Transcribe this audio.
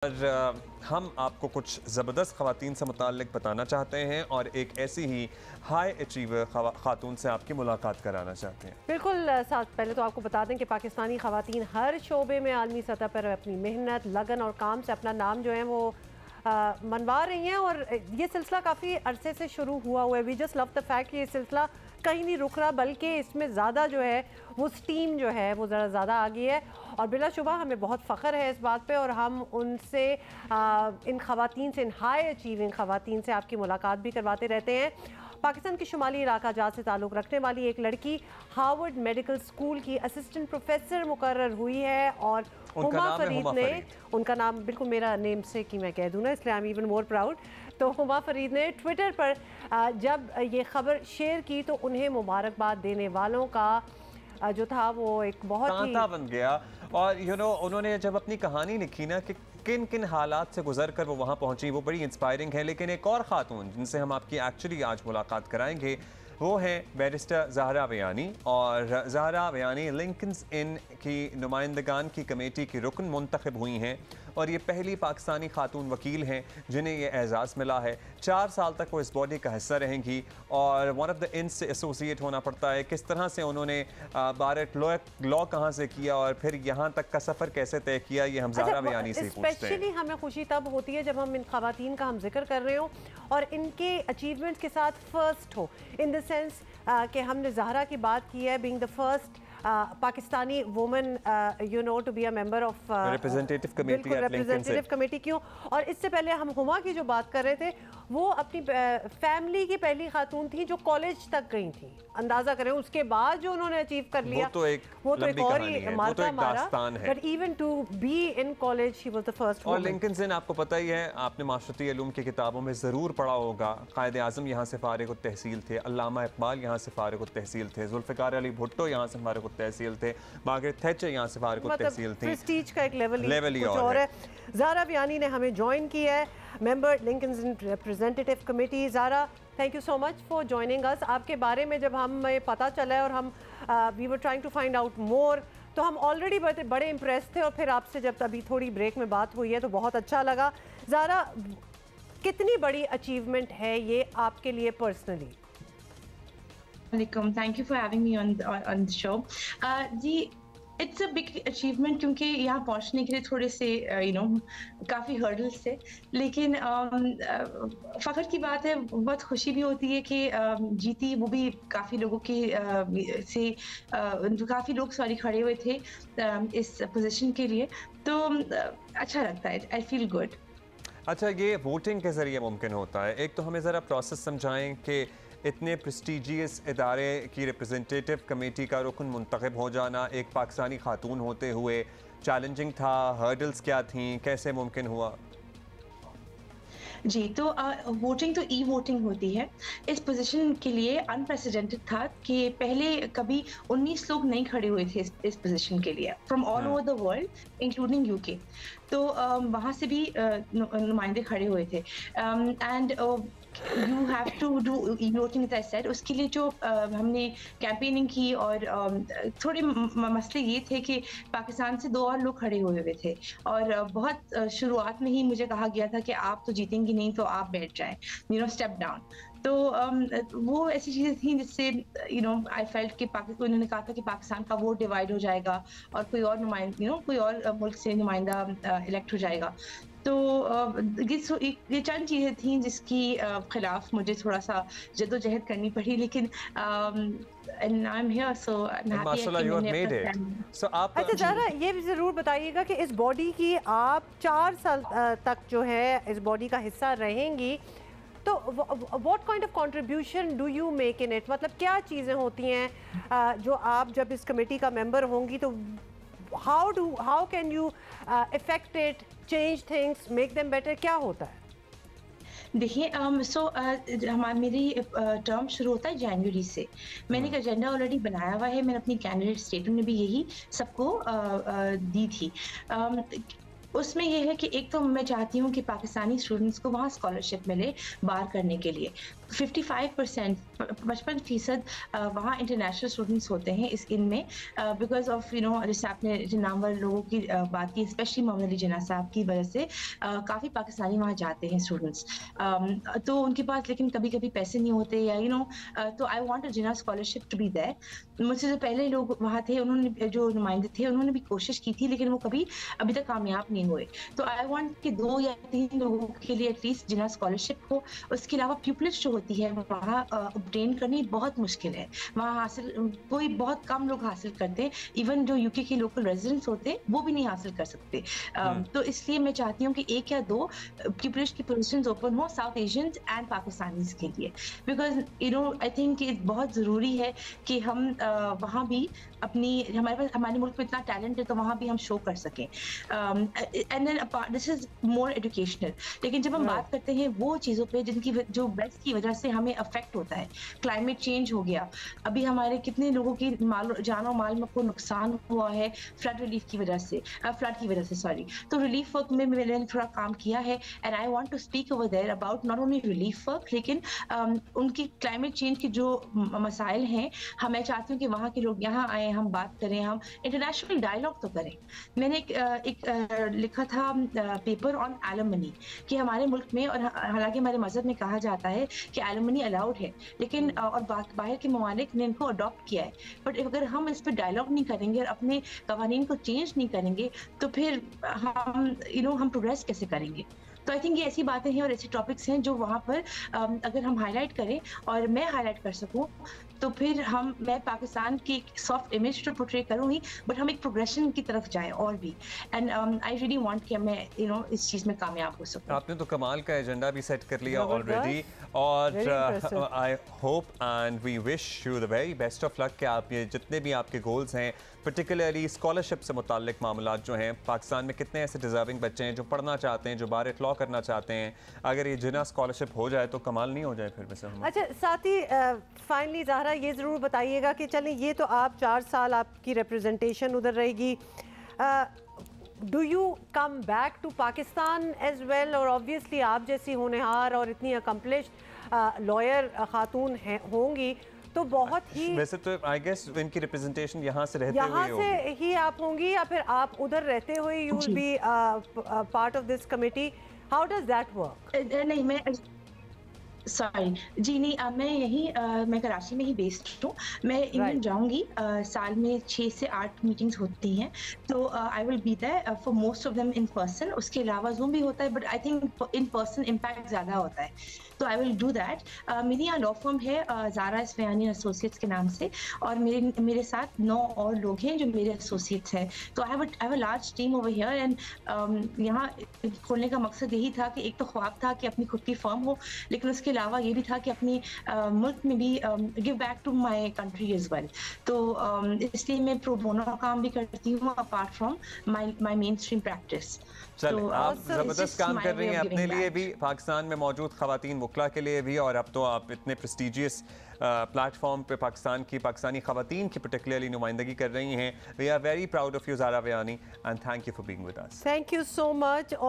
और हम आपको कुछ ज़बरदस्त ख़वातीन से मुताल्लिक़ बताना चाहते हैं और एक ऐसी ही हाई अचीवर ख़ातून से आपकी मुलाकात कराना चाहते हैं। बिल्कुल साथ पहले तो आपको बता दें कि पाकिस्तानी ख़वातीन हर शोबे में आलमी सतह पर अपनी मेहनत, लगन और काम से अपना नाम जो है वो मनवा रही हैं और ये सिलसिला काफ़ी अरसे से शुरू हुआ है। We just love the fact कि ये सिलसिला कहीं नहीं रुक रहा, बल्कि इसमें ज़्यादा जो है वो स्टीम जो है वो ज़्यादा आ गई है और बिलाशुबा हमें बहुत फ़ख्र है इस बात पे और हम उनसे इन ख़वातीन से, इन हाई अचीविंग ख़वातीन से आपकी मुलाकात भी करवाते रहते हैं। पाकिस्तान के शुमाली इलाका जात से ताल्लुक़ रखने वाली एक लड़की हार्वर्ड मेडिकल स्कूल की असिस्टेंट प्रोफेसर मुकर्रर हुई है और हुमा फरीद ने, उनका नाम बिल्कुल मेरा नेम से कि मैं कह दूँ ना, इसलिए I am even more proud. तो हुमा फरीद ने ट्विटर पर जब ये खबर शेयर की तो उन्हें मुबारकबाद देने वालों का जो था वो एक बहुत ही बन गया। और उन्होंने जब अपनी कहानी लिखी ना कि किन किन हालात से गुजर कर वो वहाँ पहुँची, वो बड़ी इंस्पायरिंग है। लेकिन एक और ख़ातून जिनसे हम आपकी एक्चुअली आज मुलाकात कराएंगे वो हैं बैरिस्टर ज़हरा बयानी। और ज़हरा बयानी लिंकन्स इन की नुमाइंदगान की कमेटी की रुकन मुंतखब हुई हैं और ये पहली पाकिस्तानी खातून वकील हैं जिन्हें ये एजाज़ मिला है। 4 साल तक वो इस बॉडी का हिस्सा रहेंगी और वन ऑफ द इंस से एसोसिएट होना पड़ता है। किस तरह से उन्होंने बारट लॉ कहाँ से किया और फिर यहाँ तक का सफ़र कैसे तय किया, ये हम ज़हरा बयानी से पूछते हैं। स्पेशली हमें खुशी तब होती है जब हम इन ख़वातीन का हम जिक्र कर रहे हो और इनके अचीवमेंट्स के साथ फर्स्ट हो, इन द सेंस कि हमने ज़हरा की बात की है being the first Pakistani woman to be a member of representative committee. क्यों? और इससे पहले हम हुमा की जो बात कर रहे थे वो अपनी फैमिली की पहली खातून थी जो कॉलेज तक गई थी। अंदाजा करें उसके बाद जो उन्होंने अचीव कर लिया वो तो एक और ही मार्का मारा, but even to be in college she was the first. और लिंकन्स इन आपको पता ही है, आपने माशरती इल्म की किताबों में ज़रूर पढ़ा होगा, कायद आज़म यहाँ से फारिग तहसील थे, अल्लामा इकबाल यहाँ से फारिग तहसील थे, जुल्फ़िकार अली भुट्टो यहाँ से फारिग तहसील थे, मार्गरेट थैचर यहाँ से फारिग तहसील थी। प्रेस्टीज का एक लेवल ही और है। ज़हरा बयानी ने हमें ज्वाइन किया है, member Lincoln's Inn representative committee. Zahra, thank you so much for joining us. आपके बारे में जब हमें पता चला है और हम we were trying to find out more, तो हम ऑलरेडी बड़े इम्प्रेस थे और फिर आपसे जब अभी थोड़ी ब्रेक में बात हुई है तो बहुत अच्छा लगा। ज़हरा, कितनी बड़ी अचीवमेंट है ये आपके लिए personally? Thank you for having me on the show. जी, इट्स अ बिग अचीवमेंट क्योंकि यहाँ पहुँचने के लिए थोड़े से काफ़ी हर्डल्स थे, लेकिन फ़ख्र की बात है, बहुत खुशी भी होती है कि जीती। वो भी काफ़ी लोगों के काफ़ी लोग खड़े हुए थे इस पोजीशन के लिए, तो अच्छा लगता है। I feel good. अच्छा, ये वोटिंग के ज़रिए मुमकिन होता है। एक तो हमें ज़रा प्रोसेस समझाएं कि इतने प्रेस्टीजियस इदारे की रिप्रेजेंटेटिव कमेटी का रुकन मुंतखब हो जाना एक पाकिस्तानी खातून होते हुए चैलेंजिंग था, हर्डल्स क्या थी, कैसे मुमकिन हुआ? जी, तो वोटिंग तो ई वोटिंग होती है। इस पोजीशन के लिए अनप्रेसिडेंटेड था कि पहले कभी 19 लोग नहीं खड़े हुए थे इस पोजीशन के लिए from all over the world including UK. तो वहाँ से भी नुमाइंदे खड़े हुए थे and you have to do e voting as I said. उसके लिए जो हमने कैंपेनिंग की और थोड़े मसले ये थे कि पाकिस्तान से 2 और लोग खड़े हुए थे और बहुत शुरुआत में ही मुझे कहा गया था कि आप तो जीतेंगी नहीं, तो आप बैठ जाएं, स्टेप डाउन। तो वो ऐसी चीज़ें थी जिससे आई फेल्ट कि उन्होंने कहा था कि पाकिस्तान का वोट डिवाइड हो जाएगा और कोई और कोई और मुल्क से नुमाइंदा इलेक्ट हो जाएगा। तो ये चंद चीज़ें थी जिसकी खिलाफ मुझे थोड़ा सा जद्दोजहद करनी पड़ी, लेकिन अच्छा ज़हरा, ये भी ज़रूर बताइएगा कि इस बॉडी की आप 4 साल तक जो है इस बॉडी का हिस्सा रहेंगी, तो what kind of contribution do you make in it? मतलब क्या चीज़ें होती हैं जो आप जब इस कमेटी का मेंबर होंगी तो how can you affect it, change things, make them better? क्या होता है? देखिए, मेरी टर्म शुरू होता है जनवरी से। मैंने एक एजेंडा ऑलरेडी बनाया हुआ है, मैंने अपनी कैंडिडेट स्टेटमेंट में भी यही सबको दी थी। उसमें ये है कि एक तो मैं चाहती हूँ कि पाकिस्तानी स्टूडेंट्स को वहाँ स्कॉलरशिप मिले बार करने के लिए। 55% 55% वहाँ इंटरनेशनल स्टूडेंट्स होते हैं इस इनमें, बिकॉज ऑफ जैसे आपने नामवर लोगों की बात की, स्पेशली मोहम्मद अली जिन्ना साहब की वजह से काफ़ी पाकिस्तानी वहाँ जाते हैं स्टूडेंट्स। तो उनके पास लेकिन कभी कभी पैसे नहीं होते या तो I want a Jinnah scholarship to be there. मुझसे जो पहले लोग वहाँ थे, उन्होंने जो नुमाइंदे थे, उन्होंने भी कोशिश की थी, लेकिन वो कभी अभी तक कामयाब नहीं हुए। तो आई वांट कि 2 या 3 लोगों के लिए एटलीस्ट जिन्ना स्कॉलरशिप हो। उसके अलावा प्यूपिलिस्ट जो होती है वहाँ ऑब्टेन करनी बहुत मुश्किल है। वहाँ हासिल कोई बहुत कम लोग हासिल करते हैं, इवन जो यूके के लोकल रेजिडेंट्स होते हैं वो भी नहीं हासिल कर सकते। तो इसलिए मैं चाहती हूँ कि 1 या 2 प्यूपिलिस्ट की पोजीशंस ओपन हो साउथ एशियंस एंड पाकिस्तानीज के लिए, बिकॉज आई थिंक बहुत ज़रूरी है कि हम वहाँ भी हमारे मुल्क में इतना टैलेंट है तो वहाँ भी हम शो कर सकें। And then this is more educational. लेकिन जब हम बात करते हैं वो चीज़ों पे जिनकी जो वेस्ट की वजह से हमें अफेक्ट होता है, क्लाइमेट चेंज हो गया, अभी हमारे कितने लोगों की जानो माल को नुकसान हुआ है फ्लड रिलीफ की वजह से, सॉरी। तो रिलीफ वर्क में मैंने थोड़ा काम किया है, and I want to speak over there about not only relief work, लेकिन उनकी क्लाइमेट चेंज के जो मसाइल हैं, मैं चाहती हूँ कि वहाँ के लोग यहाँ आए, हम बात करें, हम इंटरनेशनल डायलॉग तो करें। मैंने एक लिखा था पेपर ऑन एलिमनी कि हमारे मुल्क में, और हालांकि हमारे मजहब में कहा जाता है कि एलिमनी अलाउड है, लेकिन और बाहर के ममालिक ने इनको अडॉप्ट किया है, बट अगर हम इस पर डायलॉग नहीं करेंगे और अपने कवानीन को चेंज नहीं करेंगे तो फिर हम प्रोग्रेस कैसे करेंगे? तो आई थिंक ये ऐसी बातें हैं और ऐसे टॉपिक्स हैं जो वहाँ पर अगर हम हाईलाइट करें और मैं हाईलाइट कर सकूँ, तो फिर मैं पाकिस्तान की सॉफ्ट इमेज तो पोर्ट्रे करूँगी, बट हम एक प्रोग्रेशन की तरफ जाएं और भी। एंड आई रियली वांट कि मैं इस चीज़ में कामयाब हो सकूँ। आपने तो कमाल का एजेंडा भी सेट कर लिया ऑलरेडी, और I hope and we wish you the very best of luck कि आप ये जितने भी आपके गोल्स हैं, पर्टिकुलरली स्कॉलरशिप से मुताल्लिक मामलात जो हैं, पाकिस्तान में कितने ऐसे डिजर्विंग बच्चे हैं जो पढ़ना चाहते हैं, जो बार लॉ करना चाहते हैं, अगर ये जिन्ना स्कॉलरशिप हो जाए तो कमाल नहीं हो जाए फिर वैसे हम। अच्छा, साथ ही फाइनली ज़हरा ये ज़रूर बताइएगा कि चलें, ये तो आप 4 साल आपकी रिप्रेजेंटेशन उधर रहेगी, do you come back to Pakistan as well? और ऑब्वियसली आप जैसी होनहार और इतनी अकम्पलिश्ड लॉयर खातून होंगी तो बहुत ही, वैसे तो आई गेस इनकी रिप्रेजेंटेशन यहाँ से रहते यहाँ से ही आप होंगी, या फिर आप उधर रहते हुए you will be part of this committee? How does that work? नहीं, मैं जी नहीं, मैं कराची में ही बेस्ड हूँ। मैं इंग्लैंड जाऊंगी, साल में 6 से 8 मीटिंग्स होती हैं, तो I will be there for most of them in person. उसके अलावा जूम भी होता है, but I think in person impact ज़्यादा होता है, तो आई विल डू दैट। मेरी यहाँ लॉ फर्म है ज़ारा इस्फहानी एसोसिएट्स के नाम से, और मेरे साथ 9 और लोग हैं जो मेरे एसोसिएट्स हैं। तो I have a large team over here, and यहाँ खोलने का मकसद यही था कि एक तो ख्वाब था कि अपनी खुद की फर्म हो, लेकिन उसके अलावा ये भी था कि अपनी मुल्क में भी give back to my country as well. तो इसलिए मैं प्रो बोनो काम भी करती हूँ apart from my mainstream practice. चलो, आप ज़बरदस्त काम कर रही हैं अपने लिए भी, पाकिस्तान में मौजूद ख़वातीन वकला के लिए भी, और अब तो आप इतने प्रेस्टिजियस प्लेटफॉर्म पे पाकिस्तानी ख़वातीन की पर्टिकुलरली नुमाइंदगी कर रही हैं। We are very proud of you Zara Bayani, and thank you for being with us. Thank you so much.